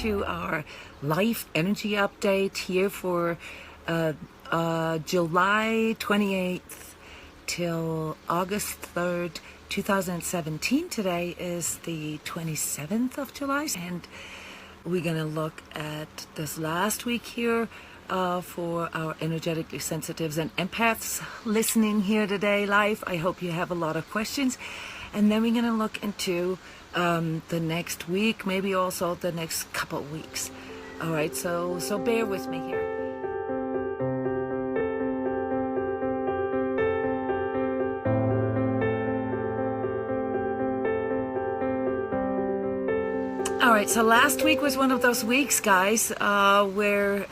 to our life energy update here for July 28th till August 3rd, 2017. Today is the 27th of July, and we're going to look at this last week here for our energetically sensitives and empaths listening here today live. I hope you have a lot of questions. And then we're going to look into the next week, maybe also the next couple of weeks. All right, so bear with me here. All right, so last week was one of those weeks, guys, where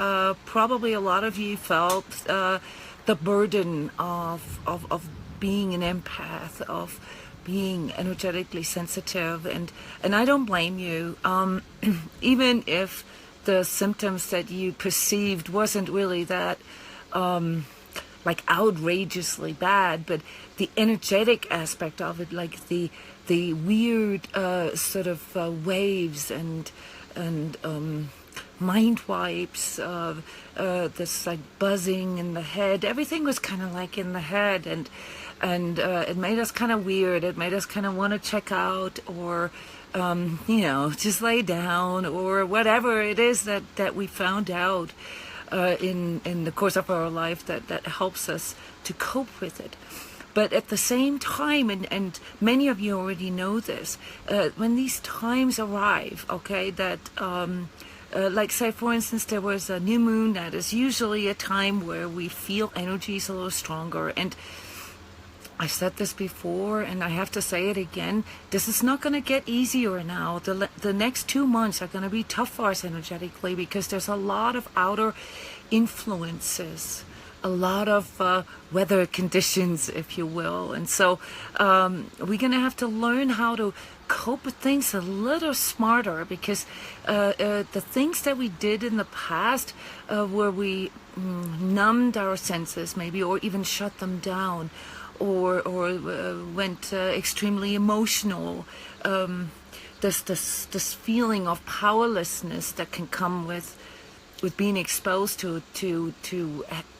probably a lot of you felt the burden of being an empath, of being energetically sensitive, and I don't blame you. Even if the symptoms that you perceived wasn't really that like outrageously bad, but the energetic aspect of it, like the weird sort of waves and mind wipes, this like buzzing in the head, everything was kind of like in the head, and it made us kind of weird. It made us kind of want to check out, or just lay down, or whatever it is that we found out in the course of our life that helps us to cope with it. But at the same time, and many of you already know this, when these times arrive, okay, that like say for instance there was a new moon, that is usually a time where we feel energies a little stronger. And I said this before, and I have to say it again, this is not going to get easier now. The next 2 months are going to be tough for us energetically, because there's a lot of outer influences, a lot of weather conditions, if you will. And so we're going to have to learn how to cope with things a little smarter, because the things that we did in the past, where we numbed our senses maybe, or even shut them down, or went extremely emotional, this feeling of powerlessness that can come with being exposed to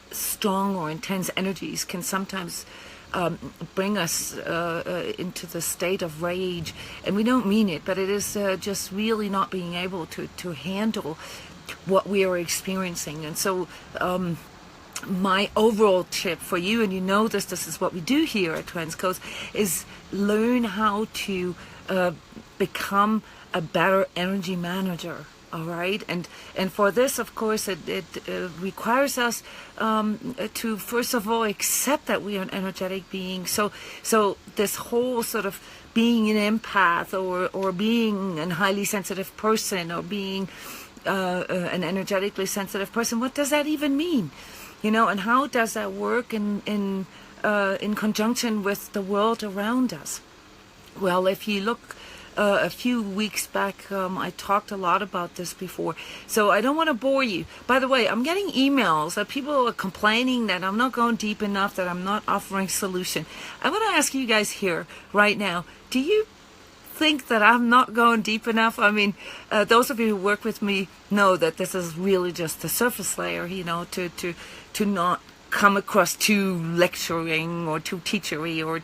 strong or intense energies, can sometimes bring us into the state of rage. And we don't mean it, but it is just really not being able to handle what we are experiencing. And so my overall tip for you, and you know this is what we do here at transCODES, is learn how to become a better energy manager. All right, and for this, of course, it requires us to first of all accept that we are an energetic being. So this whole sort of being an empath, or being a highly sensitive person, or being an energetically sensitive person, what does that even mean? And how does that work in conjunction with the world around us? Well, if you look a few weeks back, I talked a lot about this before, so I don't want to bore you. By the way, I'm getting emails that people are complaining that I'm not going deep enough, that I'm not offering solution. I want to ask you guys here right now, do you think that I'm not going deep enough? I mean, those of you who work with me know that this is really just the surface layer, to not come across too lecturing or too teachery, or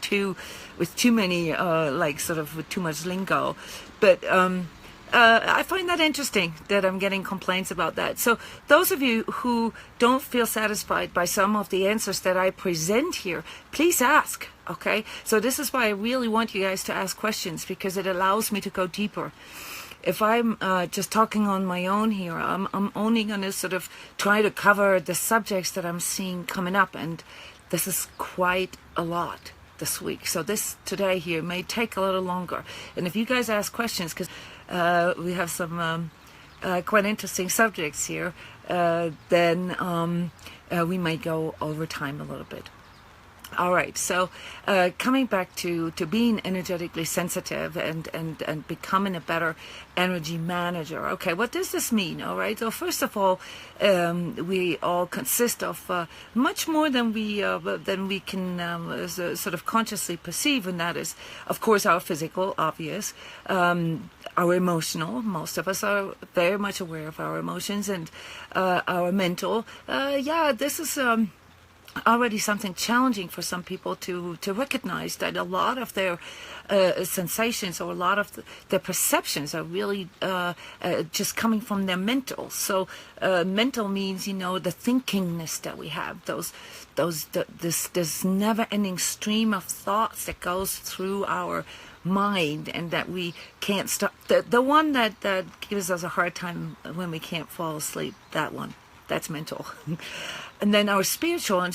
with too many with too much lingo. But I find that interesting that I'm getting complaints about that. So those of you who don't feel satisfied by some of the answers that I present here, please ask. Okay, so this is why I really want you guys to ask questions, because it allows me to go deeper. If I'm just talking on my own here, I'm only going to sort of try to cover the subjects that I'm seeing coming up, and this is quite a lot this week. So this today here may take a little longer. And if you guys ask questions, because we have some quite interesting subjects here, then we might go over time a little bit. All right, so coming back to being energetically sensitive and becoming a better energy manager. Okay, what does this mean? All right, so first of all, we all consist of much more than we can sort of consciously perceive, and that is, of course, our physical, obvious, our emotional. Most of us are very much aware of our emotions, and our mental. This is already something challenging for some people to recognize, that a lot of their sensations, or a lot of their perceptions, are really just coming from their mental. So mental means, the thinkingness that we have, this never-ending stream of thoughts that goes through our mind, and that we can't stop. The one that gives us a hard time when we can't fall asleep, that's mental. And then our spiritual, in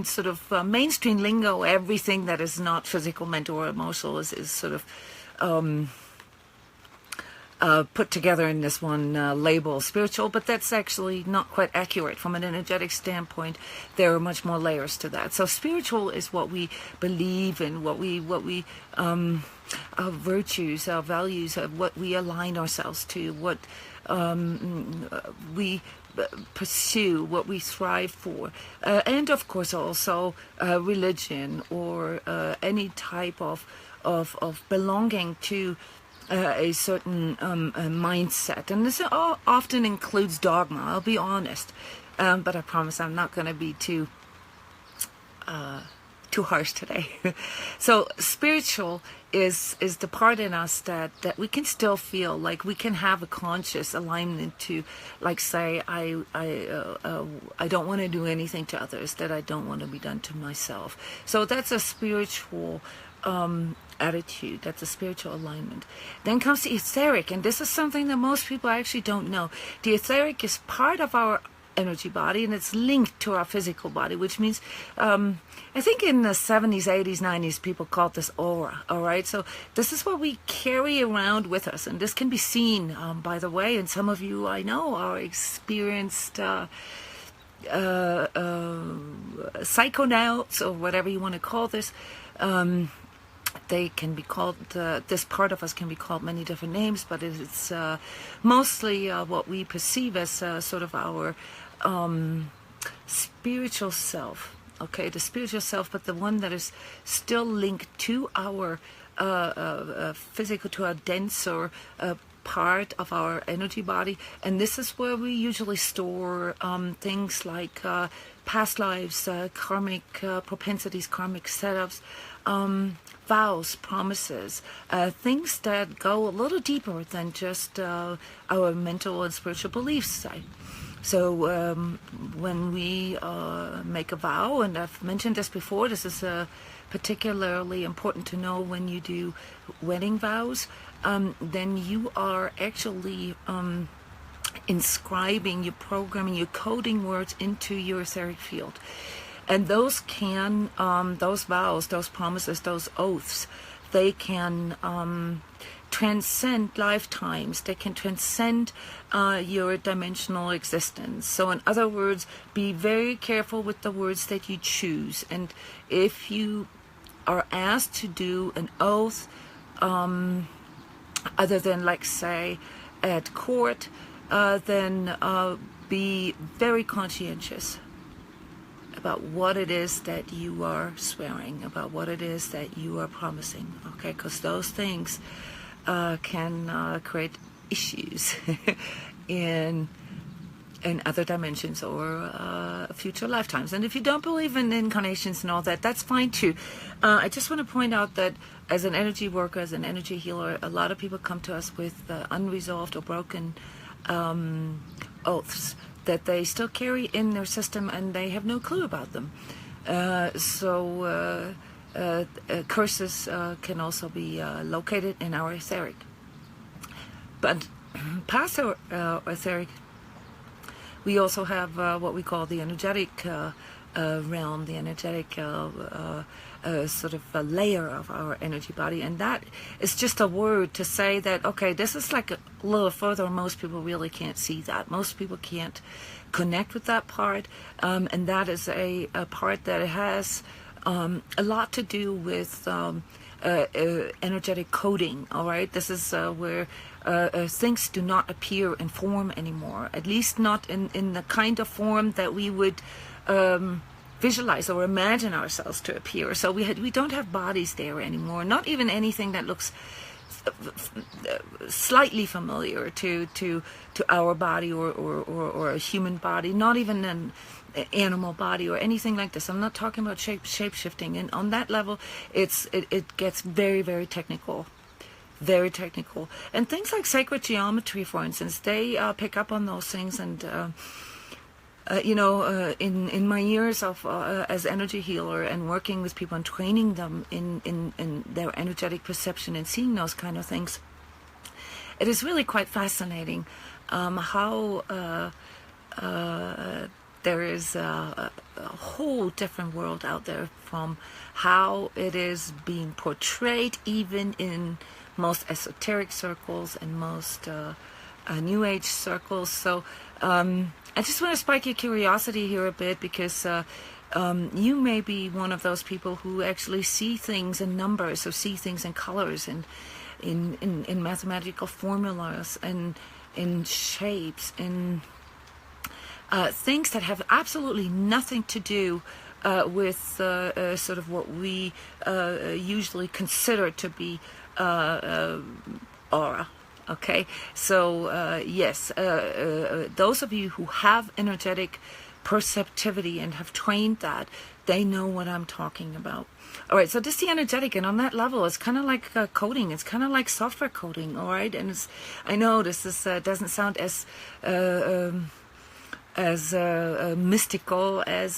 sort of mainstream lingo, everything that is not physical, mental, or emotional is sort of put together in this one label, spiritual, but that's actually not quite accurate. From an energetic standpoint, there are much more layers to that. So spiritual is what we believe in, what we our virtues, our values, what we align ourselves to, what we pursue, what we strive for, and of course also religion, or any type of belonging to a certain mindset. And this often includes dogma, I'll be honest, but I promise I'm not going to be too harsh today. So spiritual is the part in us that we can still feel like we can have a conscious alignment to, like, say, I don't want to do anything to others that I don't want to be done to myself. So that's a spiritual attitude. That's a spiritual alignment. Then comes the etheric, and this is something that most people actually don't know. The etheric is part of our energy body, and it's linked to our physical body, which means I think in the 70s, 80s, 90s, people called this aura. All right, so this is what we carry around with us, and this can be seen, by the way, and some of you I know are experienced psychonauts, or whatever you want to call this. They can be called, this part of us can be called many different names, but it's mostly what we perceive as sort of our spiritual self. Okay, the spiritual self, but the one that is still linked to our physical, to our denser part of our energy body. And this is where we usually store things like past lives, karmic propensities, karmic setups, vows, promises, things that go a little deeper than just our mental and spiritual beliefs. So when we make a vow, and I've mentioned this before, this is particularly important to know when you do wedding vows, then you are actually inscribing, you're programming, you're coding words into your etheric field. And those can, those vows, those promises, those oaths, they can transcend lifetimes. They can transcend your dimensional existence. So in other words, be very careful with the words that you choose. And if you are asked to do an oath, other than, like, say, at court, then be very conscientious about what it is that you are swearing, about what it is that you are promising, okay? Because those things can create issues in other dimensions or future lifetimes. And if you don't believe in incarnations and all that, that's fine too. I just want to point out that as an energy worker, as an energy healer, a lot of people come to us with unresolved or broken oaths that they still carry in their system, and they have no clue about them. Curses can also be located in our etheric. But past our etheric, we also have what we call the energetic realm, the energetic sort of a layer of our energy body. And that is just a word to say that, okay, this is like a little further. Most people really can't see that. Most people can't connect with that part, and that is a part that has a lot to do with energetic coding. All right, this is where things do not appear in form anymore, at least not in the kind of form that we would visualize or imagine ourselves to appear. So we don't have bodies there anymore, not even anything that looks slightly familiar to our body or a human body, not even an animal body or anything like this. I'm not talking about shape shifting, and on that level it gets very, very technical, very technical. And things like sacred geometry, for instance, they pick up on those things. And in my years of as energy healer and working with people and training them in their energetic perception and seeing those kind of things, it is really quite fascinating how there is a whole different world out there from how it is being portrayed, even in most esoteric circles and most New Age circles. So I just want to spark your curiosity here a bit, because you may be one of those people who actually see things in numbers, or see things in colors, and in mathematical formulas, and in shapes, in things that have absolutely nothing to do with sort of what we usually consider to be aura. Okay, so yes, those of you who have energetic perceptivity and have trained that, they know what I'm talking about. All right, so this is the energetic, and on that level, it's kind of like coding. It's kind of like software coding. All right, and I know this doesn't sound as mystical as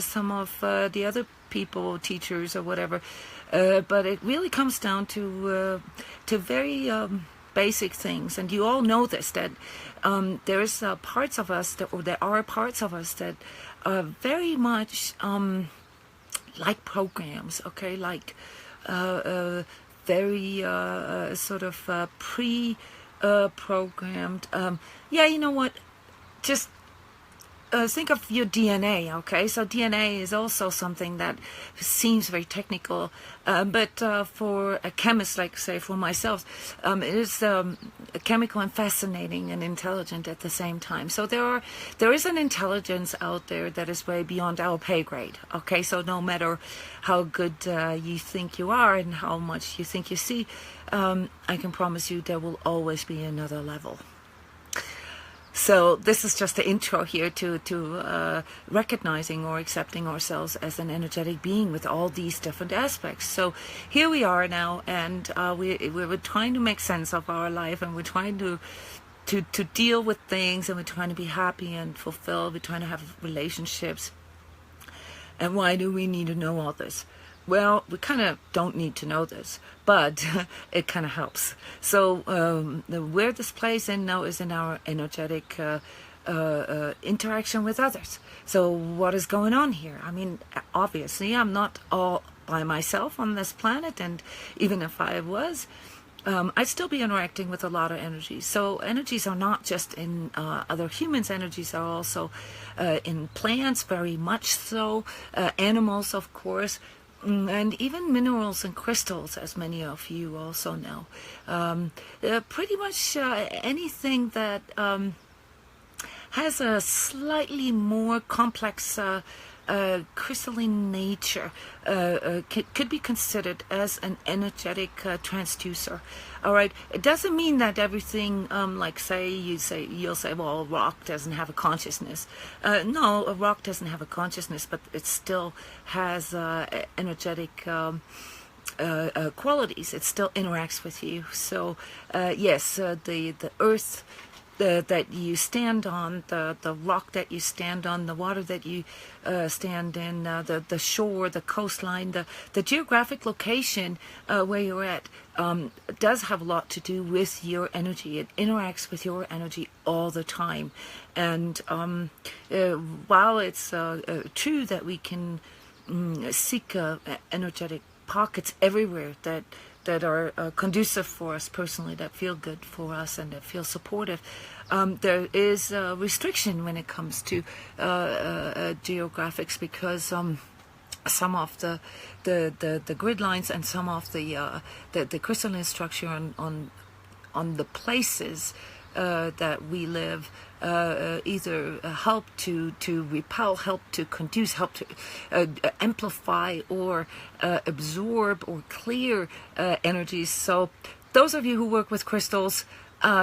some of the other people, teachers or whatever, but it really comes down to very basic things. And you all know this, that there's parts of us there are parts of us that are very much like programs, okay, like very sort of pre-programmed. Yeah, you know what? Just think of your DNA, okay? So DNA is also something that seems very technical, but for a chemist, like say for myself, it is chemical and fascinating and intelligent at the same time. So there is an intelligence out there that is way beyond our pay grade, okay? So no matter how good you think you are and how much you think you see, I can promise you there will always be another level. So this is just the intro here to recognizing or accepting ourselves as an energetic being with all these different aspects. So here we are now, and we're trying to make sense of our life, and we're trying to deal with things, and we're trying to be happy and fulfilled. We're trying to have relationships. And why do we need to know all this? Well, we kind of don't need to know this, but it kind of helps. So where this plays in now is in our energetic interaction with others. So what is going on here? I mean, obviously, I'm not all by myself on this planet, and even if I was, I'd still be interacting with a lot of energies. So energies are not just in other humans. Energies are also in plants, very much so. Animals, of course. And even minerals and crystals, as many of you also know. Pretty much anything that has a slightly more complex crystalline nature could be considered as an energetic transducer. All right, it doesn't mean that everything, like you'll say, well, a rock doesn't have a consciousness. No, a rock doesn't have a consciousness, but it still has energetic qualities. It still interacts with you. So yes, the earth that you stand on, the rock that you stand on, the water that you stand in, the shore, the coastline, the geographic location where you're at does have a lot to do with your energy. It interacts with your energy all the time. And while it's true that we can seek energetic pockets everywhere that that are conducive for us personally, that feel good for us and that feel supportive. There is a restriction when it comes to geographics, because some of the grid lines and some of the crystalline structure on the places that we live either help to repel, help to conduce, help to amplify or absorb or clear energies. So those of you who work with crystals,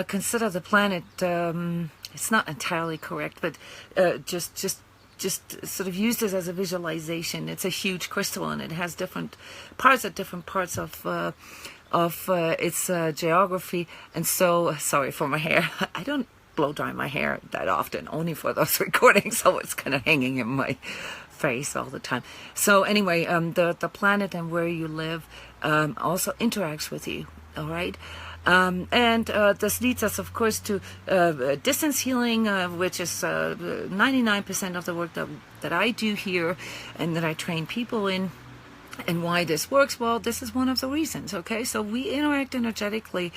consider the planet, it's not entirely correct, but just sort of use this as a visualization. It's a huge crystal, and it has different parts at different parts of its geography. And so, sorry for my hair. I don't blow dry my hair that often, only for those recordings, so it's kind of hanging in my face all the time. So anyway, the planet and where you live also interacts with you, all right? And this leads us, of course, to distance healing, which is 99% of the work that I do here and that I train people in. And why this works? Well, this is one of the reasons, okay? So we interact energetically,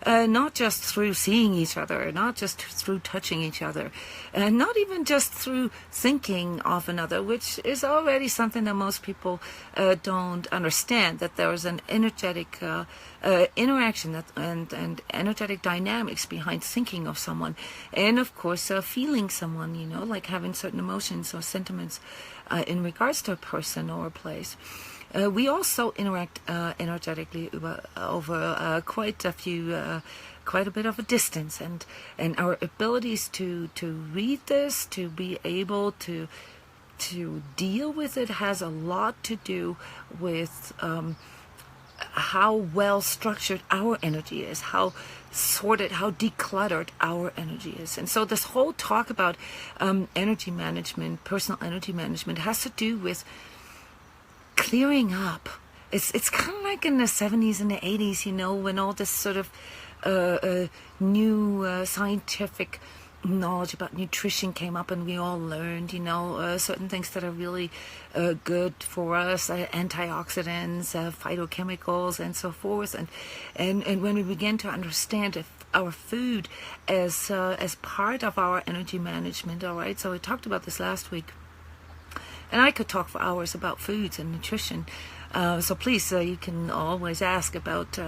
not just through seeing each other, not just through touching each other, and not even just through thinking of another, which is already something that most people don't understand, that there is an energetic interaction and energetic dynamics behind thinking of someone. And, of course, feeling someone, you know, like having certain emotions or sentiments in regards to a person or a place. We also interact energetically over quite a bit of a distance, and our abilities to read this, to be able to deal with it, has a lot to do with how well structured our energy is, how sorted, how decluttered our energy is. And so this whole talk about energy management, personal energy management, has to do with clearing up. It's kind of like in the 70s and the 80s, you know, when all this sort of new scientific knowledge about nutrition came up, and we all learned, you know, certain things that are really good for us, antioxidants, phytochemicals, and so forth. And when we began to understand our food as part of our energy management, all right. So we talked about this last week. And I could talk for hours about foods and nutrition. So please, you can always ask about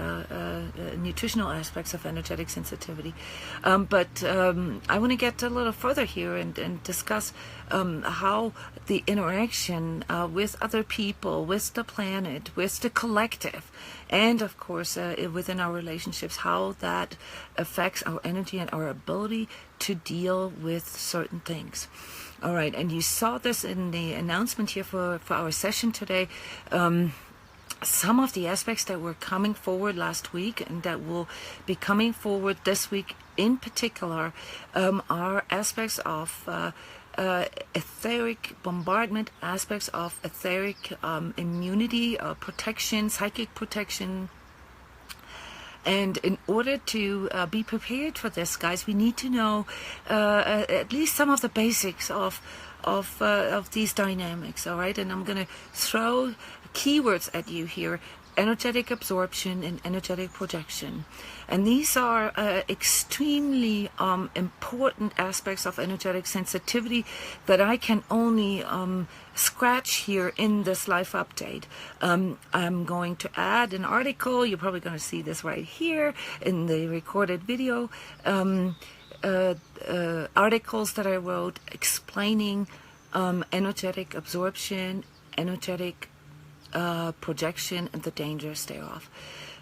nutritional aspects of energetic sensitivity. But I want to get a little further here and discuss how the interaction with other people, with the planet, with the collective, and of course within our relationships, how that affects our energy and our ability to deal with certain things. All right, and you saw this in the announcement here for our session today. Some of the aspects that were coming forward last week and that will be coming forward this week in particular are aspects of etheric bombardment, aspects of etheric immunity, protection, psychic protection. And in order to be prepared for this, guys, we need to know at least some of the basics of these dynamics, all right? And I'm going to throw keywords at you here: energetic absorption and energetic projection. And these are extremely important aspects of energetic sensitivity that I can only scratch here in this life update. I'm going to add an article. You're probably going to see this right here in the recorded video. Articles that I wrote explaining energetic absorption, energetic projection, and the dangers thereof.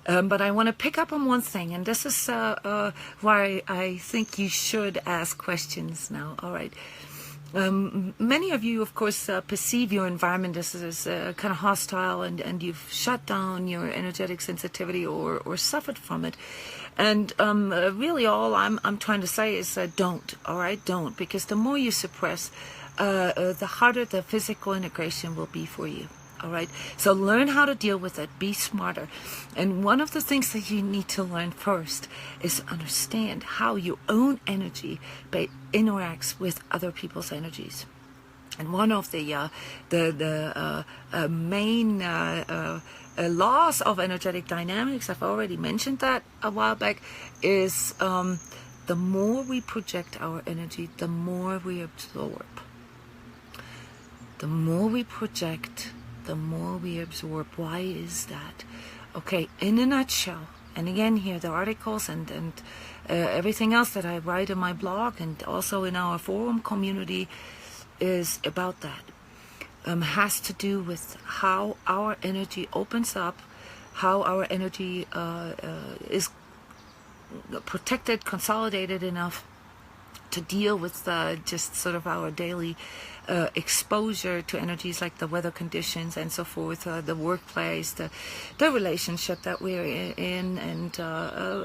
But I want to pick up on one thing, and this is why I think you should ask questions now. All right. Many of you, of course, perceive your environment as kind of hostile, and you've shut down your energetic sensitivity or suffered from it. And really all I'm trying to say is don't, all right? Don't, because the more you suppress, the harder the physical integration will be for you. All right, so learn how to deal with it. Be smarter. And one of the things that you need to learn first is understand how your own energy interacts with other people's energies. And one of the main laws of energetic dynamics, I've already mentioned that a while back, is the more we project our energy, the more we absorb. The more we project, the more we absorb. Why is that? Okay, in a nutshell, and again here, the articles and everything else that I write in my blog and also in our forum community is about that. Has to do with how our energy opens up, how our energy is protected, consolidated enough to deal with just sort of our daily exposure to energies like the weather conditions and so forth, the workplace, the relationship that we're in, and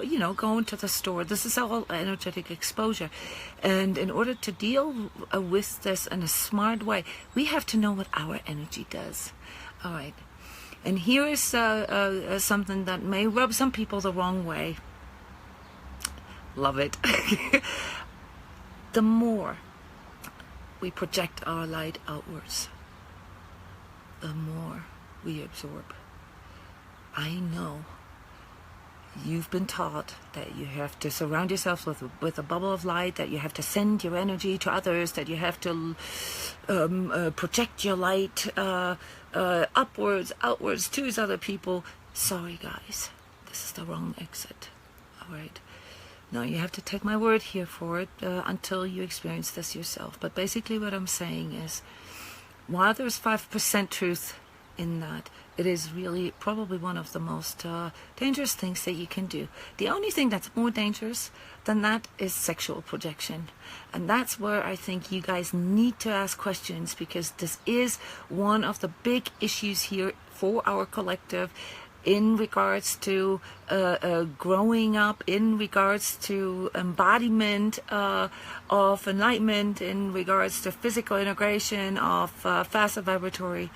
you know, going to the store. This is all energetic exposure, and in order to deal with this in a smart way, we have to know what our energy does. All right, and here is something that may rub some people the wrong way. Love it. The more we project our light outwards, the more we absorb. I know you've been taught that you have to surround yourself with a bubble of light, that you have to send your energy to others, that you have to project your light upwards, outwards to other people. Sorry guys, this is the wrong exit. All right. Now you have to take my word here for it until you experience this yourself. But basically what I'm saying is, while there's 5% truth in that, it is really probably one of the most dangerous things that you can do. The only thing that's more dangerous than that is sexual projection. And that's where I think you guys need to ask questions, because this is one of the big issues here for our collective, in regards to growing up, in regards to embodiment of enlightenment, in regards to physical integration of faster vibratory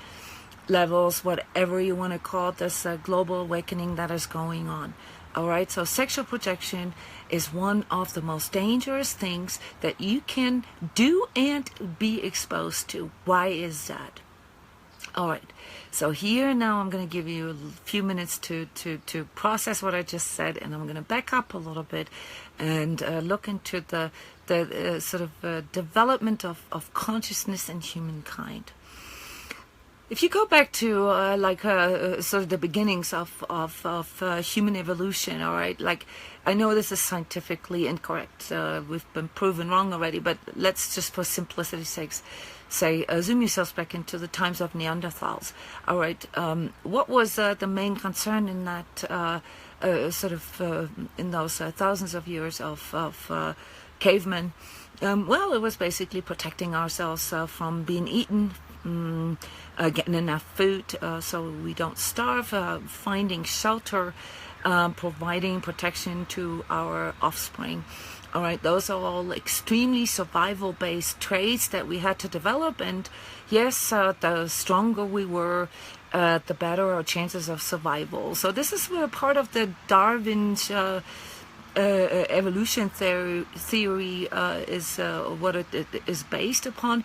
levels, whatever you want to call this global awakening that is going on. All right, so sexual projection is one of the most dangerous things that you can do and be exposed to. Why is that? All right, so here now I'm going to give you a few minutes to process what I just said, and I'm going to back up a little bit and look into the sort of development of consciousness in humankind. If you go back to sort of the beginnings of human evolution, all right, like, I know this is scientifically incorrect, we've been proven wrong already, but let's just for simplicity's sakes say, zoom yourselves back into the times of Neanderthals. All right, what was the main concern in that in those thousands of years of cavemen? Well, it was basically protecting ourselves from being eaten, getting enough food so we don't starve, finding shelter, providing protection to our offspring. All right, those are all extremely survival-based traits that we had to develop, and yes, the stronger we were, the better our chances of survival. So this is where part of the Darwin's evolution theory is what it is based upon,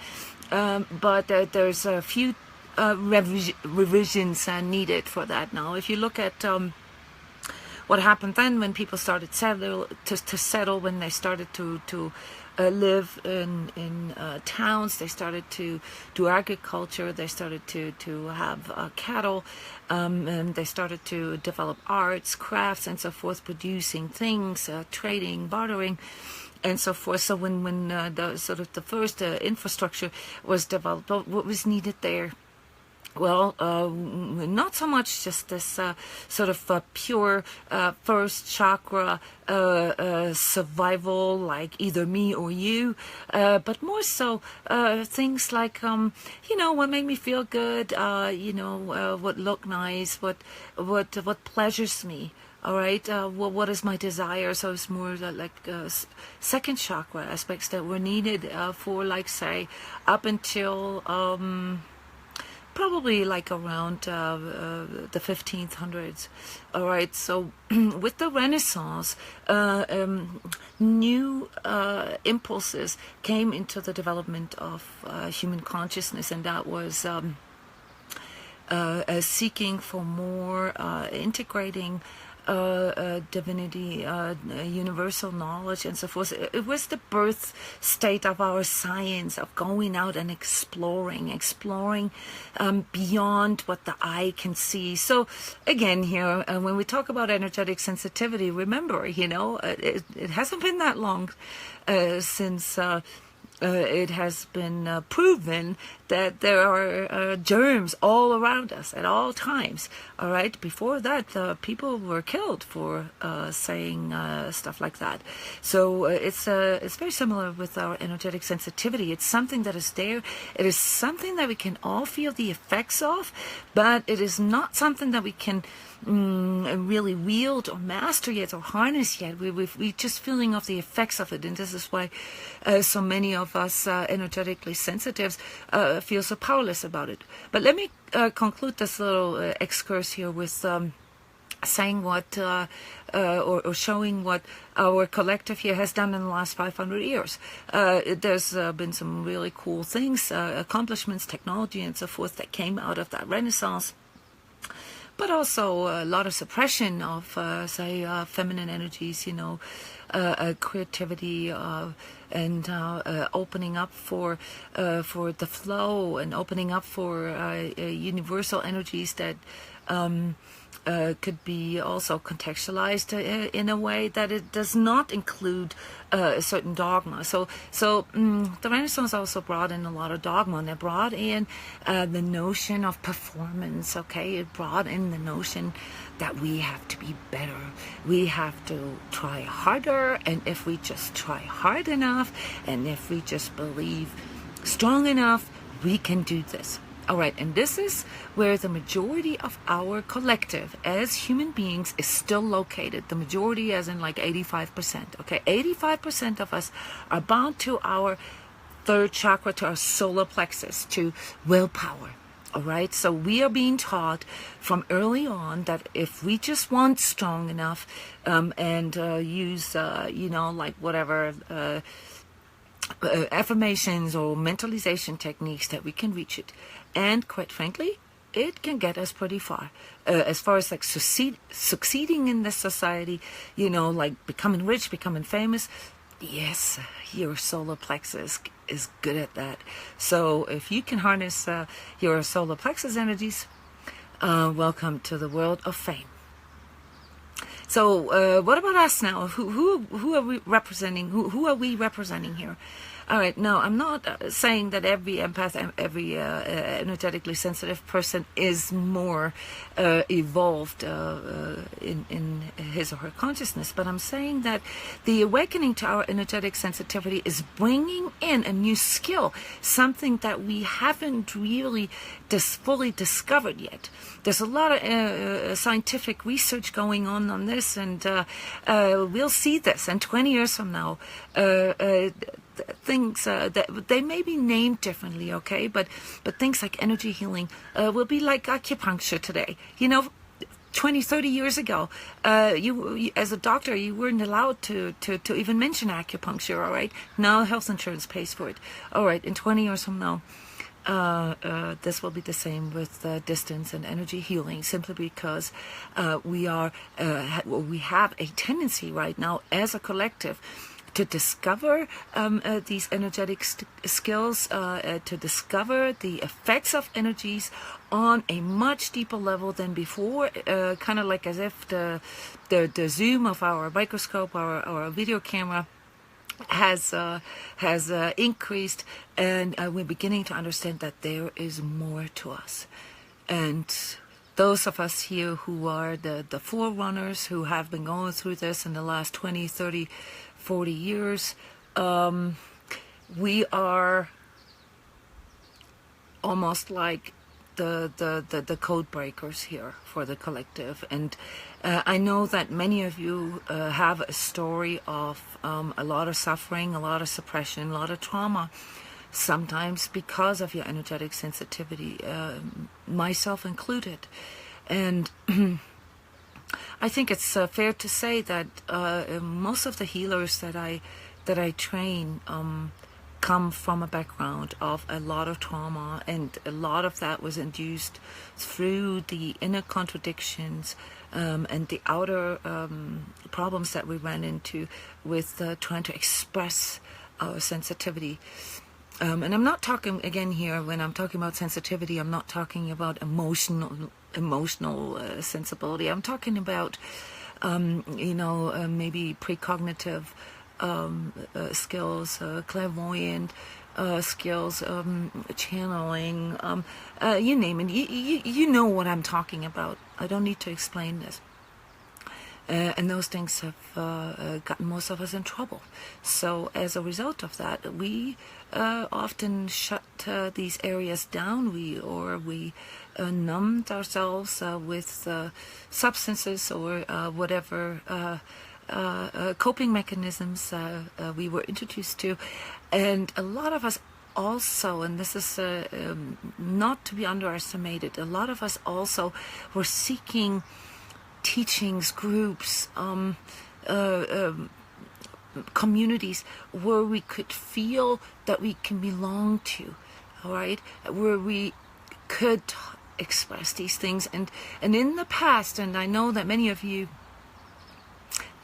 but there's a few revisions needed for that. Now, if you look at what happened then when people started to settle, when they started to live in towns, they started to do agriculture, they started to have cattle, and they started to develop arts, crafts, and so forth, producing things, trading, bartering, and so forth. So when the sort of the first infrastructure was developed, what was needed there? Well, not so much just this sort of pure first chakra survival, like either me or you, but more so things like, what made me feel good, what looked nice, what pleasures me. All right, what is my desire? So it's more like second chakra aspects that were needed for, like, say, up until probably like around the 1500s. All right, so with the Renaissance, new impulses came into the development of human consciousness, and that was seeking for more, integrating divinity, universal knowledge, and so forth. It was the birth state of our science, of going out and exploring beyond what the eye can see. So again, here, when we talk about energetic sensitivity, remember, it hasn't been that long since it has been proven that there are germs all around us at all times. All right. Before that, people were killed for saying stuff like that. So it's very similar with our energetic sensitivity. It's something that is there. It is something that we can all feel the effects of, but it is not something that we can really wield or master yet or harness yet. We're just feeling of the effects of it, and this is why so many of us energetically sensitives feel so powerless about it. But let me conclude this little excursus here with saying what or showing what our collective here has done in the last 500 years. There's been some really cool things, accomplishments, technology, and so forth that came out of that Renaissance. But also a lot of suppression of, say, feminine energies, creativity, and opening up for the flow, and opening up for universal energies that could be also contextualized in a way that it does not include a certain dogma. So the Renaissance also brought in a lot of dogma, and it brought in the notion of performance. Okay, it brought in the notion that we have to be better, we have to try harder, and if we just try hard enough, and if we just believe strong enough, we can do this. All right, and this is where the majority of our collective as human beings is still located. The majority as in like 85%. Okay, 85% of us are bound to our third chakra, to our solar plexus, to willpower. All right, so we are being taught from early on that if we just want strong enough and use, like whatever affirmations or mentalization techniques, that we can reach it. And quite frankly, it can get us pretty far. As far as like succeeding in this society, like becoming rich, becoming famous. Yes, your solar plexus is good at that. So if you can harness your solar plexus energies, welcome to the world of fame. So what about us now? Who are we representing? Who are we representing here? All right, no, I'm not saying that every empath, every energetically sensitive person is more evolved in his or her consciousness, but I'm saying that the awakening to our energetic sensitivity is bringing in a new skill, something that we haven't really fully discovered yet. There's a lot of scientific research going on this, and we'll see this. And 20 years from now, things that they may be named differently, okay, but things like energy healing will be like acupuncture today. 20, 30 years ago, you as a doctor, you weren't allowed to even mention acupuncture. All right, now health insurance pays for it. All right, in 20 years from now, this will be the same with distance and energy healing, simply because we have a tendency right now as a collective to discover these energetic skills, to discover the effects of energies on a much deeper level than before, kind of like as if the zoom of our microscope, our video camera has increased, and we're beginning to understand that there is more to us. And those of us here who are the forerunners, who have been going through this in the last 20, 30, 40 years, we are almost like the code breakers here for the collective. And I know that many of you have a story of a lot of suffering, a lot of suppression, a lot of trauma, sometimes because of your energetic sensitivity, myself included. And I think it's fair to say that most of the healers that I train come from a background of a lot of trauma, and a lot of that was induced through the inner contradictions and the outer problems that we ran into with trying to express our sensitivity. And I'm not talking, again here, when I'm talking about sensitivity, I'm not talking about emotional sensibility. I'm talking about, maybe precognitive skills, clairvoyant skills, channeling, you name it. You know what I'm talking about. I don't need to explain this. And those things have gotten most of us in trouble. So as a result of that, we often shut these areas down. We numbed ourselves with substances or whatever coping mechanisms we were introduced to. And a lot of us also, and this is not to be underestimated, a lot of us also were seeking teachings, groups, communities where we could feel that we can belong to, all right, where we could express these things. And in the past, and I know that many of you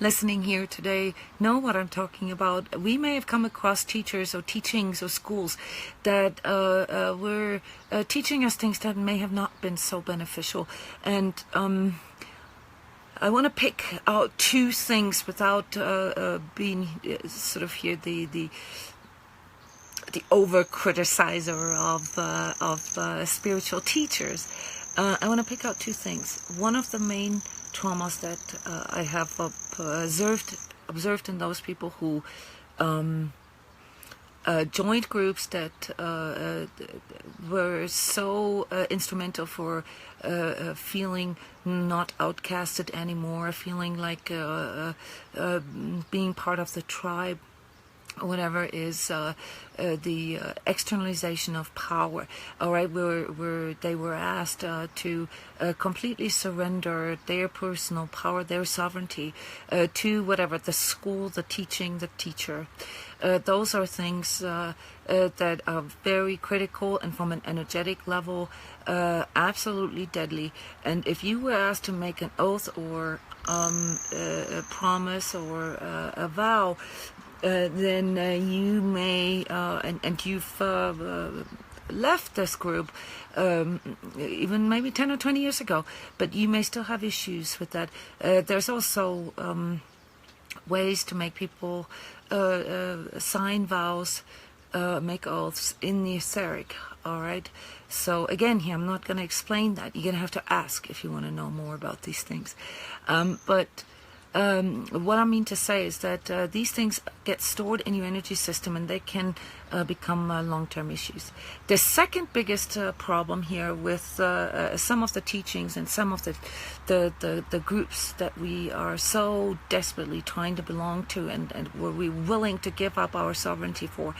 listening here today know what I'm talking about, we may have come across teachers or teachings or schools that were teaching us things that may have not been so beneficial. And I want to pick out two things without being sort of here the over criticizer of spiritual teachers. I want to pick out two things. One of the main traumas that I have observed in those people who joined groups that were so instrumental for feeling not outcasted anymore, feeling like being part of the tribe, whatever, is the externalization of power. All right, where they were asked to completely surrender their personal power, their sovereignty to whatever, the school, the teaching, the teacher. Those are things that are very critical, and from an energetic level, absolutely deadly. And if you were asked to make an oath or a promise or a vow, then you may, and you've left this group even maybe 10 or 20 years ago, but you may still have issues with that. There's also ways to make people sign vows, make oaths in the etheric, all right? So again, here, I'm not going to explain that. You're going to have to ask if you want to know more about these things. But what I mean to say is that these things get stored in your energy system, and they can become long-term issues. The second biggest problem here with some of the teachings and some of the groups that we are so desperately trying to belong to, and were we willing to give up our sovereignty for,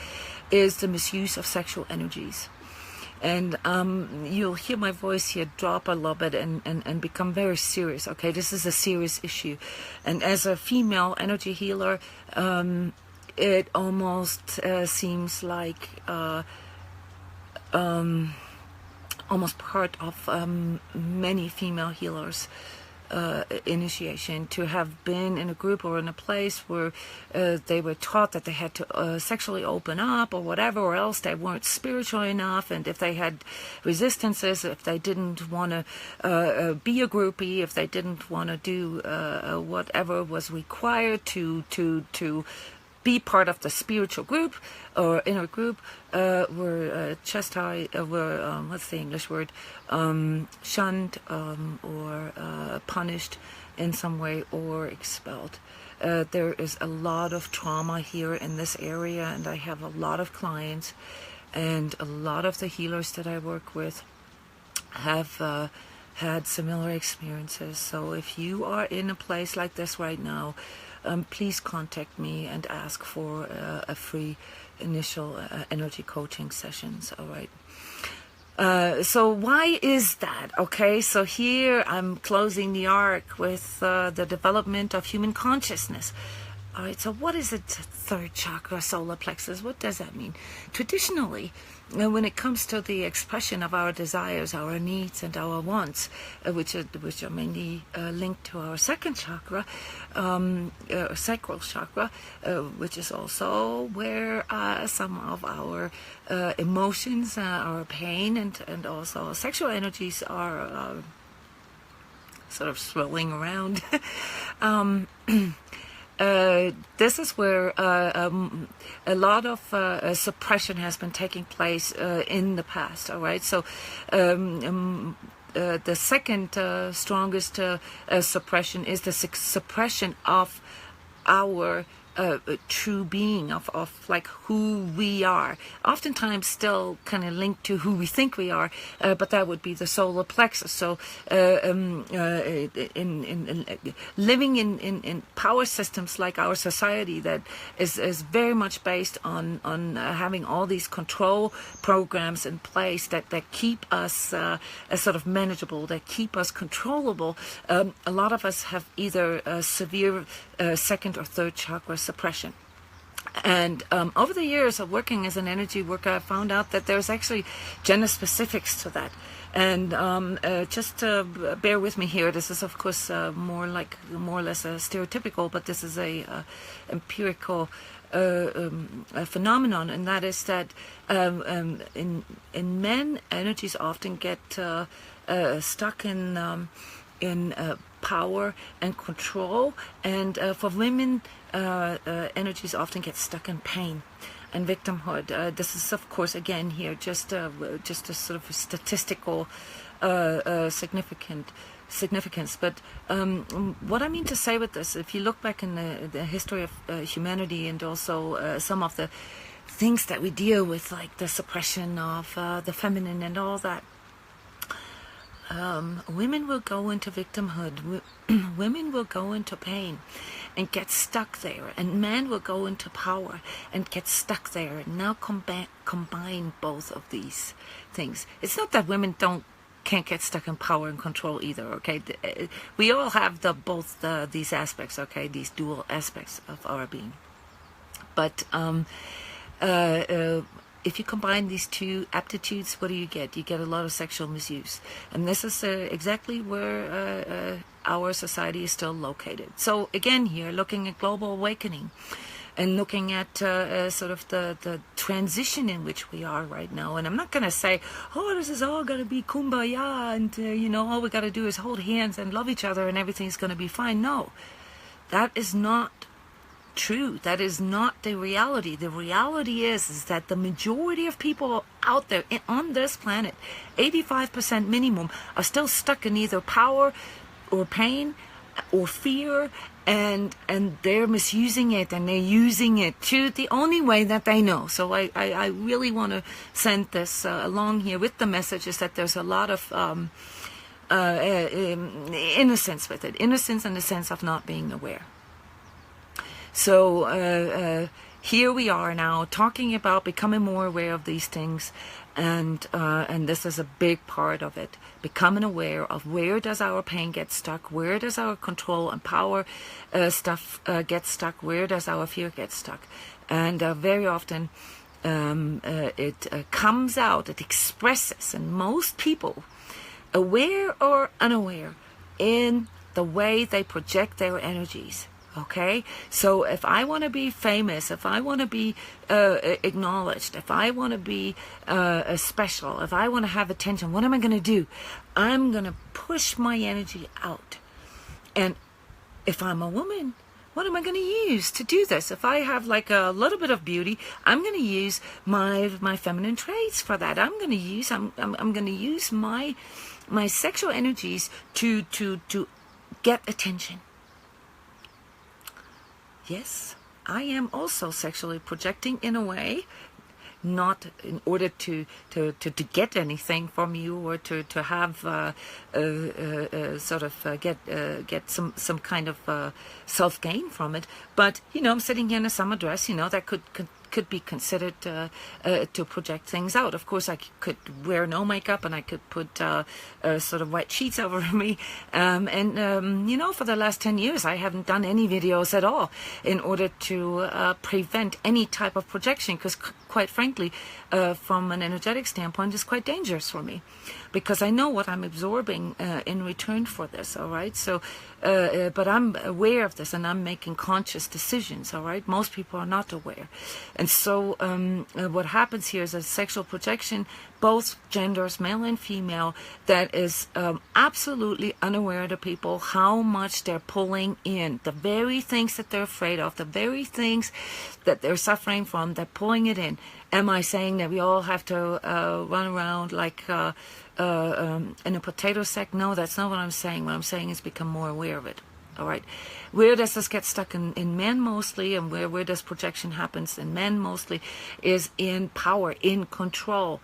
is the misuse of sexual energies. And you'll hear my voice here drop a little bit and become very serious. Okay, this is a serious issue. And as a female energy healer, it almost seems like almost part of many female healers' initiation, to have been in a group or in a place where they were taught that they had to sexually open up or whatever, or else they weren't spiritual enough. And if they had resistances, if they didn't want to be a groupie, if they didn't want to do whatever was required to be part of the spiritual group or inner group, were chastised, were what's the English word, shunned or punished in some way, or expelled. There is a lot of trauma here in this area, and I have a lot of clients, and a lot of the healers that I work with have had similar experiences. So if you are in a place like this right now, please contact me and ask for a free initial energy coaching sessions. All right. So why is that? Okay, so here I'm closing the arc with the development of human consciousness. All right, so what is it, third chakra, solar plexus? What does that mean? Traditionally, when it comes to the expression of our desires, our needs, and our wants, which are mainly linked to our second chakra, sacral chakra, which is also where some of our emotions, our pain, and also sexual energies are sort of swirling around. This is where a lot of suppression has been taking place in the past. All right, so the second strongest suppression is the suppression of our true being, of like who we are, oftentimes still kind of linked to who we think we are, but that would be the solar plexus. So in living in power systems like our society that is very much based on having all these control programs in place that keep us sort of manageable, that keep us controllable, a lot of us have either severe second or third chakra suppression. And over the years of working as an energy worker, I found out that there's actually gender specifics to that. And just bear with me here. This is, of course, more or less a stereotypical, but this is a empirical a phenomenon, and that is that in men, energies often get stuck in power and control, and for women, energies often get stuck in pain and victimhood. This is, of course, again here just a sort of a statistical significance. But what I mean to say with this, if you look back in the history of humanity, and also some of the things that we deal with, like the suppression of the feminine and all that, women will go into victimhood, women will go into pain and get stuck there, and men will go into power and get stuck there, and now combine both of these things. It's not that women can't get stuck in power and control either, okay? We all have both these aspects, okay? These dual aspects of our being. But if you combine these two aptitudes, what do you get? You get a lot of sexual misuse. And this is exactly where our society is still located. So again here, looking at global awakening and looking at sort of the transition in which we are right now. And I'm not going to say, oh, this is all going to be kumbaya, and all we got to do is hold hands and love each other and everything's going to be fine. No, that is not true. That is not the reality. The reality is that the majority of people out there on this planet, 85% minimum, are still stuck in either power or pain or fear, and they're misusing it, and they're using it to the only way that they know. So I really want to send this along here with the message, is that there's a lot of innocence with it. Innocence in the sense of not being aware. So here we are now talking about becoming more aware of these things, and this is a big part of it. Becoming aware of where does our pain get stuck, where does our control and power stuff get stuck, where does our fear get stuck. And very often it comes out, it expresses, and most people, aware or unaware, in the way they project their energies. Okay, so if I want to be famous, if I want to be acknowledged, if I want to be special, if I want to have attention, what am I going to do? I'm going to push my energy out. And if I'm a woman, what am I going to use to do this? If I have like a little bit of beauty, I'm going to use my feminine traits for that. I'm going to use my sexual energies to get attention. Yes, I am also sexually projecting in a way, not in order to get anything from you, or to have sort of get some kind of self gain from it. But I'm sitting here in a summer dress, that could could be considered to project things out. Of course, I could wear no makeup and I could put sort of white sheets over me. You know, for the last 10 years, I haven't done any videos at all in order to prevent any type of projection, because quite frankly, from an energetic standpoint, it's quite dangerous for me, because I know what I'm absorbing in return for this, all right? So, but I'm aware of this and I'm making conscious decisions, all right? Most people are not aware. And so what happens here is a sexual projection, both genders, male and female, that is absolutely unaware to people how much they're pulling in. The very things that they're afraid of, the very things that they're suffering from, they're pulling it in. Am I saying that we all have to run around like in a potato sack? No, that's not what I'm saying. What I'm saying is become more aware of it. All right. Where does this get stuck in men mostly, and where does projection happens in men mostly, is in power, in control,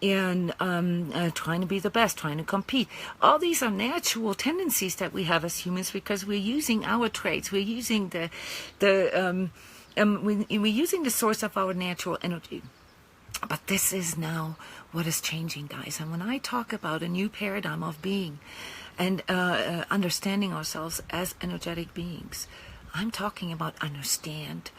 in trying to be the best, trying to compete. All these are natural tendencies that we have as humans, because we're using our traits. We're using we're using the source of our natural energy. But this is now what is changing, guys. And when I talk about a new paradigm of being and understanding ourselves as energetic beings, I'm talking about understand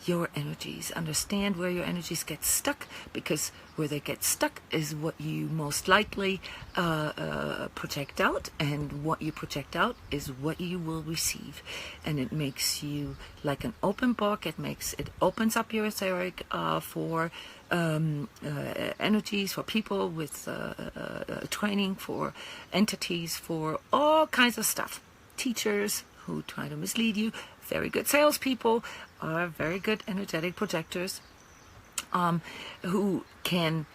your energies. Understand where your energies get stuck, because where they get stuck is what you most likely project out, and what you project out is what you will receive. And it makes you like an open book. It opens up your etheric for energies, for people with training, for entities, for all kinds of stuff. Teachers who try to mislead you, very good salespeople are very good energetic projectors, who can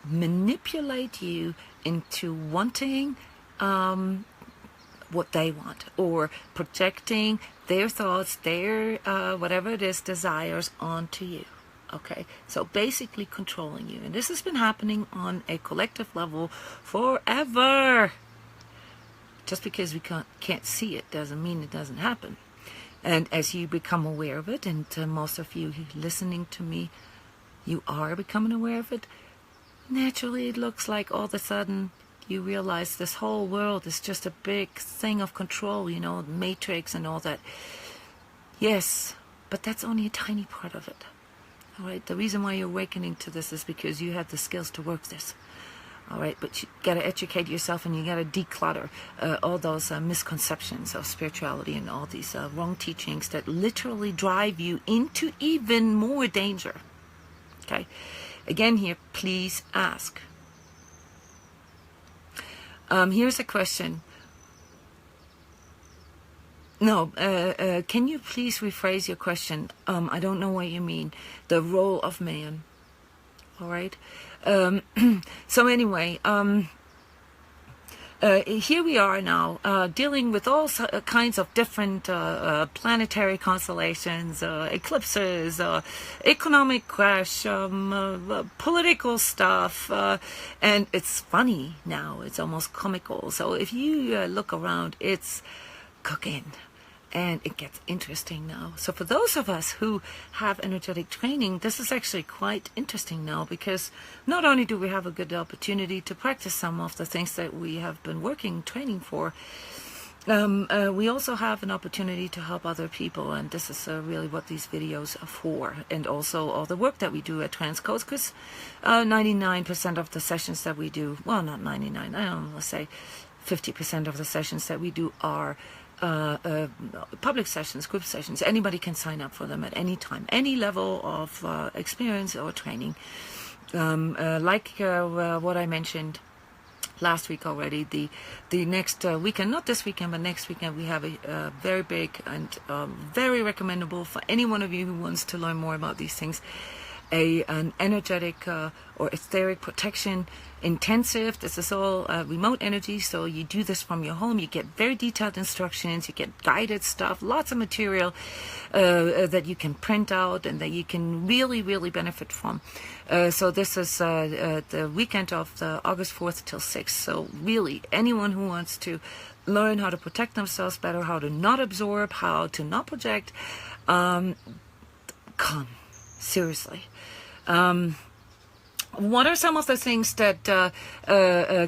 manipulate you into wanting what they want, or projecting their thoughts, their whatever it is, desires onto you. Okay, so basically controlling you. And this has been happening on a collective level forever. Just because we can't see it doesn't mean it doesn't happen. And as you become aware of it, and most of you listening to me, you are becoming aware of it, naturally it looks like all of a sudden you realize this whole world is just a big thing of control, you know, matrix and all that. Yes, but that's only a tiny part of it. All right, the reason why you're awakening to this is because you have the skills to work this. All right, but you got to educate yourself, and you got to declutter all those misconceptions of spirituality and all these wrong teachings that literally drive you into even more danger. Okay, again here, please ask. Here's a question. No, can you please rephrase your question? I don't know what you mean. The role of man. All right. So anyway, here we are now dealing with all kinds of different planetary constellations, eclipses, economic crash, political stuff, and it's funny now. It's almost comical. So if you look around, it's cooking. And it gets interesting now. So for those of us who have energetic training, this is actually quite interesting now, because not only do we have a good opportunity to practice some of the things that we have been training for, we also have an opportunity to help other people. And this is really what these videos are for. And also all the work that we do at transCODES, because 99% of the sessions that we do, well, not 99, I don't know, let's say 50% of the sessions that we do are public sessions, group sessions. Anybody can sign up for them at any time, any level of experience or training. Like what I mentioned last week already, the next weekend, not this weekend, but next weekend, we have a very big and very recommendable for any one of you who wants to learn more about these things, an energetic or etheric protection intensive. This is all remote energy, so you do this from your home. You get very detailed instructions, you get guided stuff, lots of material that you can print out and that you can really benefit from. So this is the weekend of the August 4th till 6th. So really, anyone who wants to learn how to protect themselves better, how to not absorb, how to not project, come. Seriously. What are some of the things that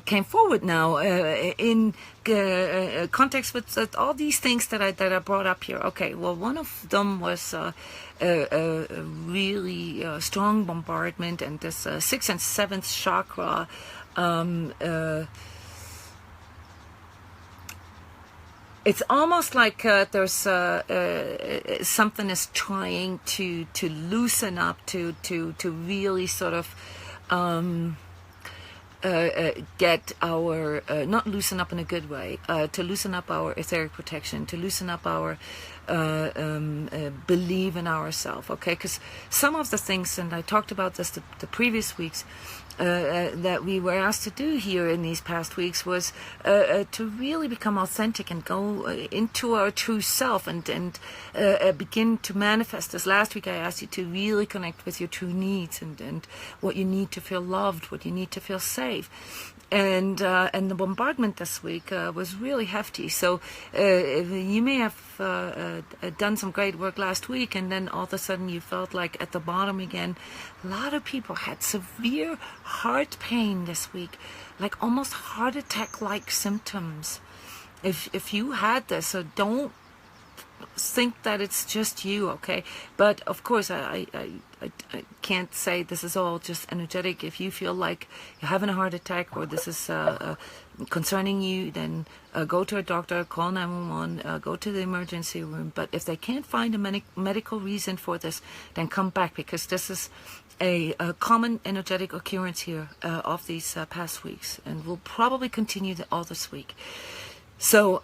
came forward now in context with all these things that I brought up here? Okay, well, one of them was a really strong bombardment, and this 6th and 7th chakra. It's almost like there's something is trying to loosen up, to really sort of get our, not loosen up in a good way, to loosen up our etheric protection, to loosen up our believe in ourselves, okay? Because some of the things, and I talked about this the previous weeks, that we were asked to do here in these past weeks was to really become authentic and go into our true self and begin to manifest. This last week I asked you to really connect with your true needs and what you need to feel loved, what you need to feel safe. And the bombardment this week was really hefty. So you may have done some great work last week, and then all of a sudden you felt like at the bottom again. A lot of people had severe heart pain this week, like almost heart attack-like symptoms. If you had this, so don't think that it's just you, okay? But of course I can't say this is all just energetic. If you feel like you're having a heart attack or this is concerning you, then go to a doctor, call 911, go to the emergency room. But if they can't find a medical reason for this, then come back, because this is a common energetic occurrence here of these past weeks, and will probably continue all this week. So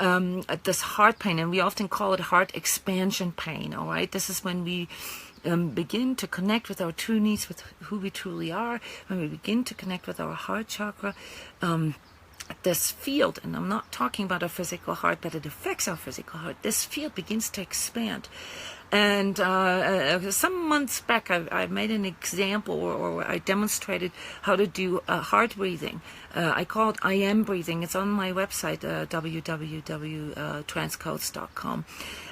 this heart pain, and we often call it heart expansion pain, all right? This is when we begin to connect with our true needs, with who we truly are, when we begin to connect with our heart chakra. This field, and I'm not talking about our physical heart, but it affects our physical heart. This field begins to expand. And some months back, I made an example, or I demonstrated how to do heart breathing. I call it I am breathing. It's on my website, www.transcodes.com.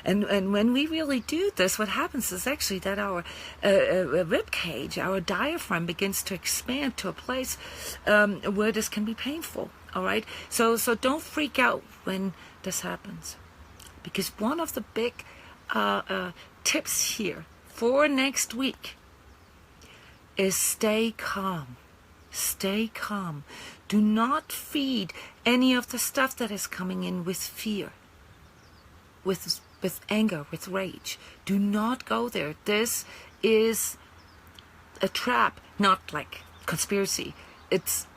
And when we really do this, what happens is actually that our rib cage, our diaphragm, begins to expand to a place where this can be painful. All right, so don't freak out when this happens, because one of the big tips here for next week is stay calm. Stay calm. Do not feed any of the stuff that is coming in with fear, with anger, with rage. Do not go there. This is a trap, not like conspiracy. It's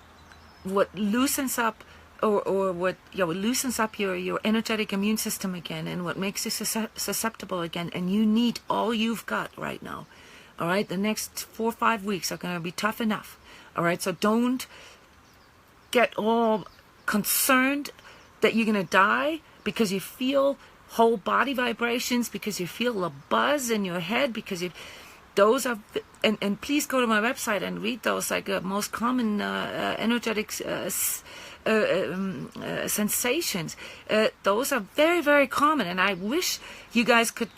what loosens up or what loosens up your energetic immune system again, and what makes you susceptible again. And you need all you've got right now. All right, the next 4 or 5 weeks are going to be tough enough. All right, so don't get all concerned that you're going to die because you feel whole body vibrations, because you feel a buzz in your head, because those are, and please go to my website and read those, like most common energetic sensations. Those are very, very common, and I wish you guys could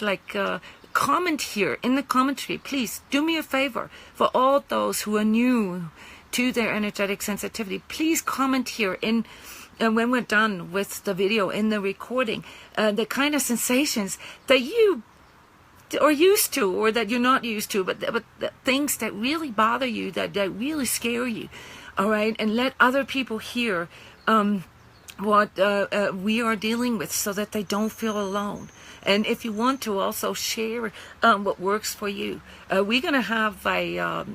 comment here in the commentary. Please do me a favor, for all those who are new to their energetic sensitivity. Please comment here in. And when we're done with the video, in the recording, the kind of sensations that you are used to, or that you're not used to, but the things that really bother you, that really scare you, all right? And let other people hear what we are dealing with, so that they don't feel alone. And if you want to also share what works for you, we're going to have a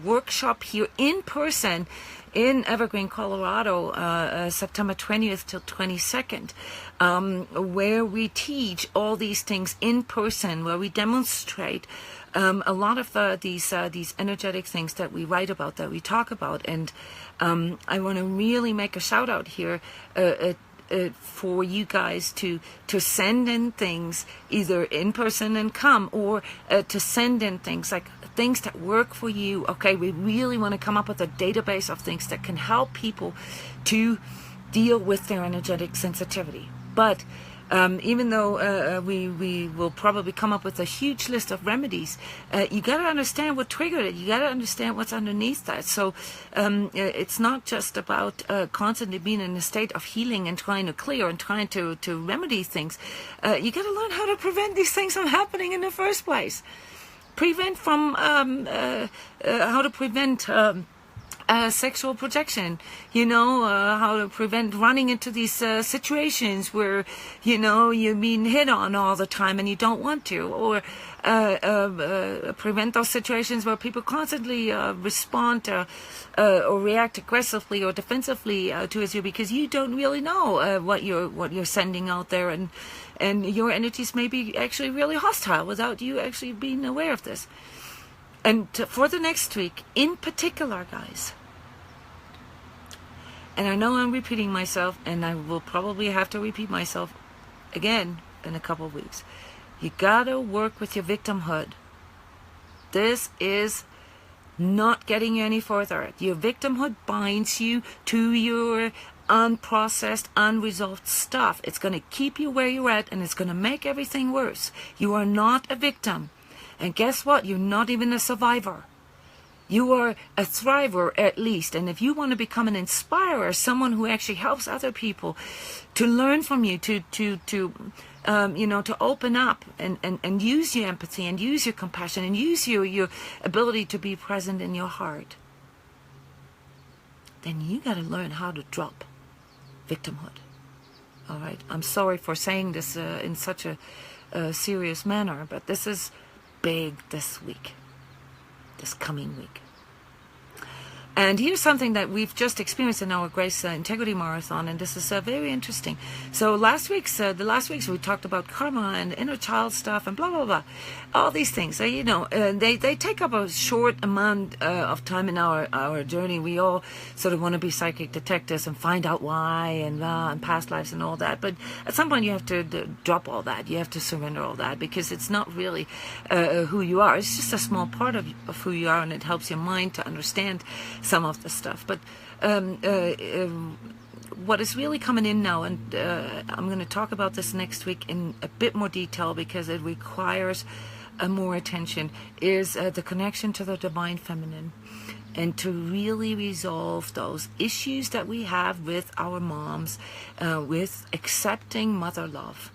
workshop here in person in Evergreen, Colorado, September 20th till 22nd, where we teach all these things in person, where we demonstrate a lot of these energetic things that we write about, that we talk about. And I want to really make a shout out here for you guys to send in things, either in person and come, or to send in things like things that work for you. Okay, we really want to come up with a database of things that can help people to deal with their energetic sensitivity. But even though we will probably come up with a huge list of remedies, you got to understand what triggered it. You got to understand what's underneath that. So it's not just about constantly being in a state of healing and trying to clear and trying to remedy things. You got to learn how to prevent these things from happening in the first place. Prevent from how to prevent sexual projection, how to prevent running into these situations where, you're being hit on all the time and you don't want to, or prevent those situations where people constantly respond or react aggressively or defensively towards you because you don't really know what you're sending out there, and your energies may be actually really hostile without you actually being aware of this. And for the next week, in particular, guys, and I know I'm repeating myself, and I will probably have to repeat myself again in a couple of weeks, you gotta work with your victimhood. This is not getting you any further. Your victimhood binds you to your unprocessed, unresolved stuff. It's going to keep you where you're at, and it's going to make everything worse. You are not a victim. And guess what? You're not even a survivor. You are a thriver, at least. And if you want to become an inspirer, someone who actually helps other people to learn from you, to open up and use your empathy and use your compassion and use your ability to be present in your heart, then you got to learn how to drop victimhood. All right? I'm sorry for saying this in such a serious manner, but this is big this week, this coming week. And here's something that we've just experienced in our Grace Integrity Marathon, and this is very interesting. So the last weeks we talked about karma and inner child stuff and blah blah blah, all these things. So, they take up a short amount of time in our journey. We all sort of want to be psychic detectives and find out why and past lives and all that. But at some point you have to drop all that. You have to surrender all that, because it's not really who you are. It's just a small part of who you are, and it helps your mind to understand some of the stuff. But what is really coming in now, and I'm going to talk about this next week in a bit more detail because it requires more attention, is the connection to the divine feminine, and to really resolve those issues that we have with our moms, with accepting mother love.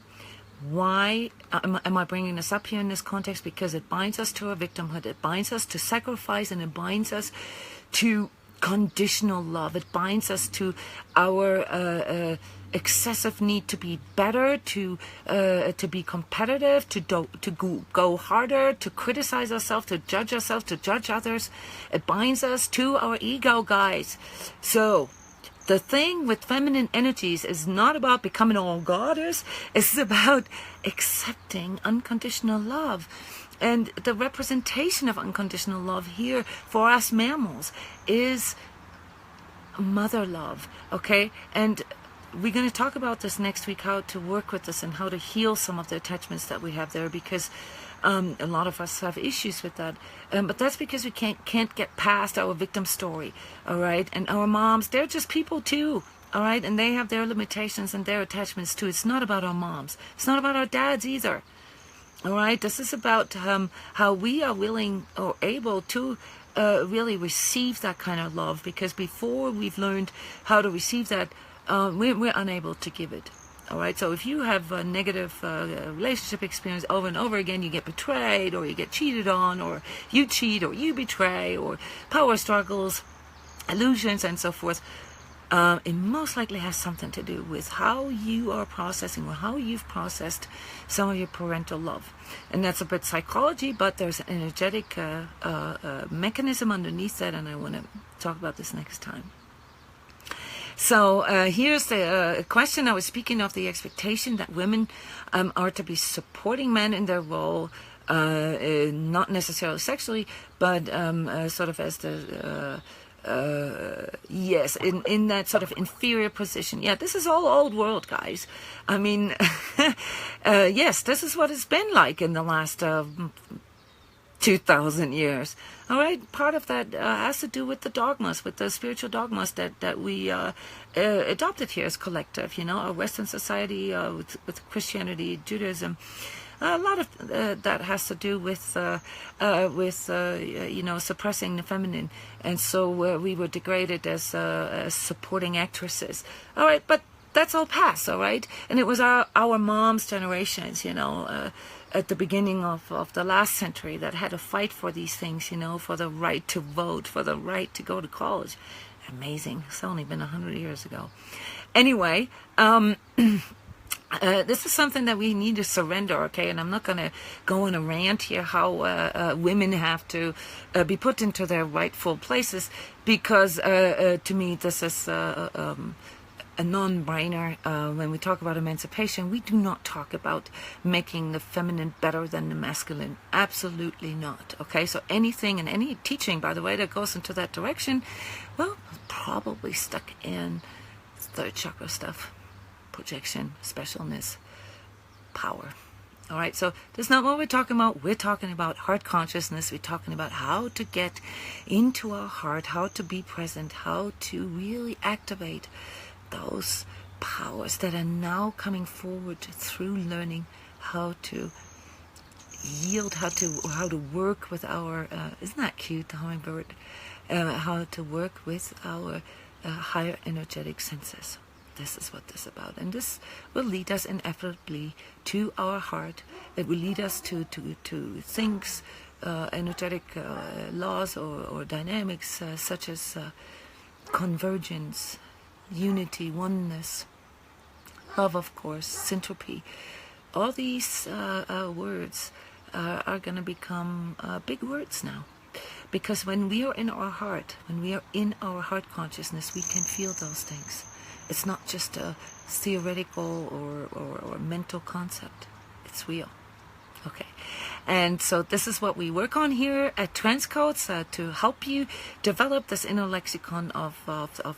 Why am I bringing this up here in this context? Because it binds us to our victimhood, it binds us to sacrifice, and it binds us to conditional love. It binds us to our excessive need to be better, to be competitive, to go harder, to criticize ourselves, to judge others. It binds us to our ego, guys. So the thing with feminine energies is not about becoming all goddess. It's about accepting unconditional love. And the representation of unconditional love here for us mammals is mother love, okay? And we're going to talk about this next week, how to work with this and how to heal some of the attachments that we have there, because a lot of us have issues with that. But that's because we can't get past our victim story, all right? And our moms, they're just people too, all right? And they have their limitations and their attachments too. It's not about our moms. It's not about our dads either. All right, this is about how we are willing or able to really receive that kind of love, because before we've learned how to receive that, we're unable to give it. All right, so if you have a negative relationship experience over and over again, you get betrayed, or you get cheated on, or you cheat, or you betray, or power struggles, illusions, and so forth, it most likely has something to do with how you are processing, or how you've processed some of your parental love. And that's a bit psychology, but there's an energetic mechanism underneath that, and I want to talk about this next time. So here's the question. I was speaking of the expectation that women are to be supporting men in their role, not necessarily sexually, but sort of as the yes, in that sort of inferior position. Yeah, this is all old world, guys. I mean, yes, this is what it's been like in the last 2 2,000 years. All right, part of that has to do with the dogmas, with the spiritual dogmas that we adopted here as collective. You know, our Western society with Christianity, Judaism. A lot of that has to do with you know, suppressing the feminine, and so we were degraded as supporting actresses. All right, but that's all past. All right, and it was our moms' generations, you know, at the beginning of the last century that had to fight for these things, you know, for the right to vote, for the right to go to college. Amazing. It's only been 100 years ago. Anyway. This is something that we need to surrender, okay? And I'm not going to go on a rant here how women have to be put into their rightful places, because to me this is a non-brainer. When we talk about emancipation, we do not talk about making the feminine better than the masculine. Absolutely not, okay? So anything and any teaching, by the way, that goes into that direction, well, probably stuck in third chakra stuff. Projection, specialness, power. All right, so that's not what we're talking about. We're talking about heart consciousness. We're talking about how to get into our heart, how to be present, how to really activate those powers that are now coming forward through learning how to yield, how to work with our isn't that cute, the hummingbird? How to work with our higher energetic senses. This is what this is about, and this will lead us inevitably to our heart. It will lead us to things, energetic laws or dynamics such as convergence, unity, oneness, love, of course, syntropy. All these words are going to become big words now, because when we are in our heart, when we are in our heart consciousness, we can feel those things. It's not just a theoretical or mental concept. It's real. Okay. And so this is what we work on here at transCODES to help you develop this inner lexicon of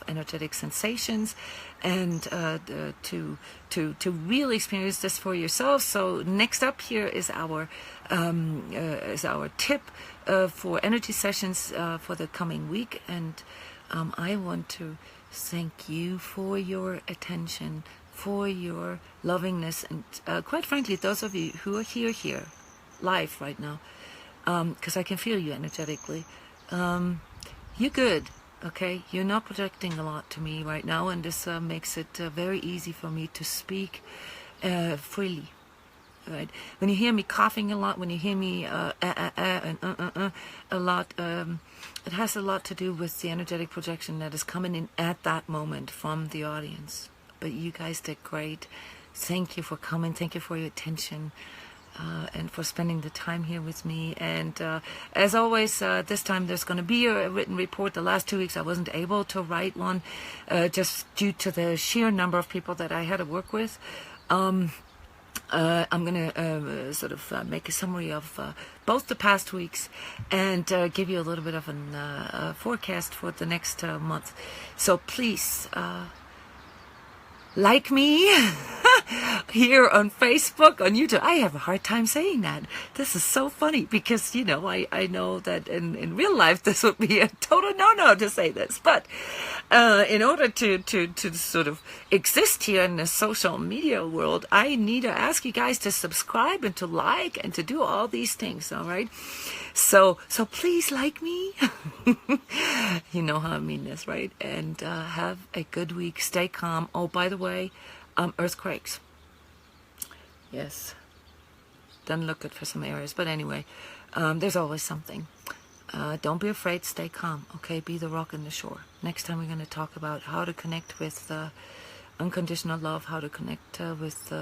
energetic sensations, and to really experience this for yourself. So next up here is our tip for energy sessions for the coming week, and I want to thank you for your attention, for your lovingness, and quite frankly, those of you who are here live right now, because I can feel you energetically. You're good, okay? You're not projecting a lot to me right now, and this makes it very easy for me to speak freely. Right? When you hear me coughing a lot, when you hear me a lot, it has a lot to do with the energetic projection that is coming in at that moment from the audience. But you guys did great. Thank you for coming. Thank you for your attention, and for spending the time here with me. And as always, this time there's going to be a written report. The last 2 weeks I wasn't able to write one, just due to the sheer number of people that I had to work with. I'm going to sort of make a summary of both the past weeks, and give you a little bit of a forecast for the next month. So please like me here on Facebook, on YouTube. I have a hard time saying that. This is so funny, because, you know, I know that in real life this would be a total no-no to say this. But in order to sort of exist here in the social media world, I need to ask you guys to subscribe and to like and to do all these things, all right? So please like me. You know how I mean this, right? And have a good week. Stay calm. Oh, by the way, earthquakes. Yes. Doesn't look good for some areas, but anyway, there's always something. Don't be afraid. Stay calm. Okay, be the rock in the shore. Next time we're going to talk about how to connect with unconditional love, how to connect with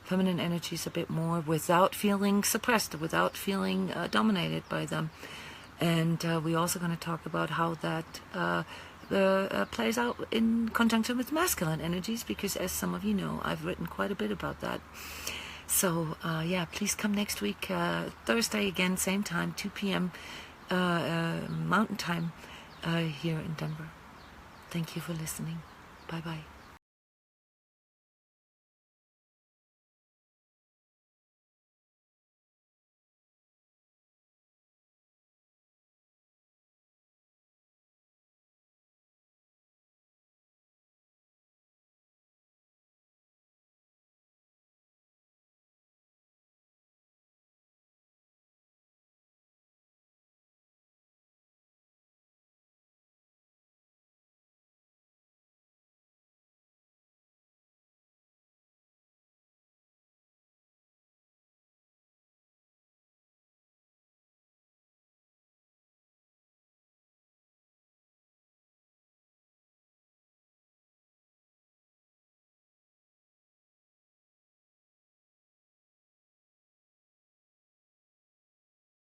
feminine energies a bit more without feeling suppressed, without feeling dominated by them. And we're also going to talk about how that plays out in conjunction with masculine energies, because as some of you know, I've written quite a bit about that. So yeah, please come next week, Thursday again, same time, 2 p.m. Mountain time, here in Denver. Thank you for listening. Bye-bye.